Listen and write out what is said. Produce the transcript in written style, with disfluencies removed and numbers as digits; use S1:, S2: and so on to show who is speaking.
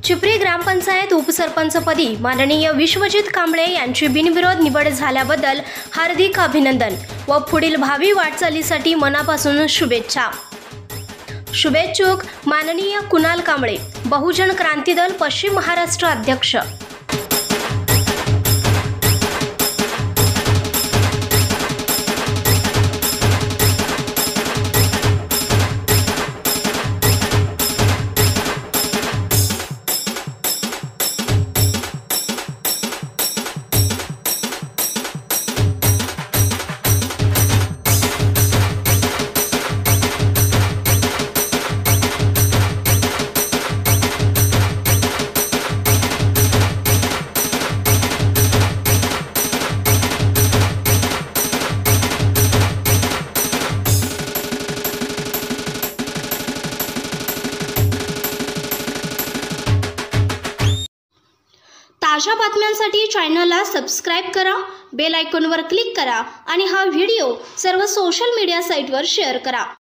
S1: चिपरी ग्रामपंचायत उपसरपंचपदी माननीय विश्वजित कांबळे यांची बिनविरोध निवड झाल्याबद्दल हार्दिक अभिनंदन व पुढील भावी वाटचालीसाठी मनापासून शुभेच्छा। शुभेच्छुक माननीय कुणाल कांबळे, बहुजन क्रांती दल पश्चिम महाराष्ट्र अध्यक्ष। ताज्या बातम्यांसाठी चॅनलला सबस्क्राइब करा, बेल आयकॉनवर क्लिक करा आणि हा व्हिडिओ सर्व सोशल मीडिया साइटवर शेअर करा।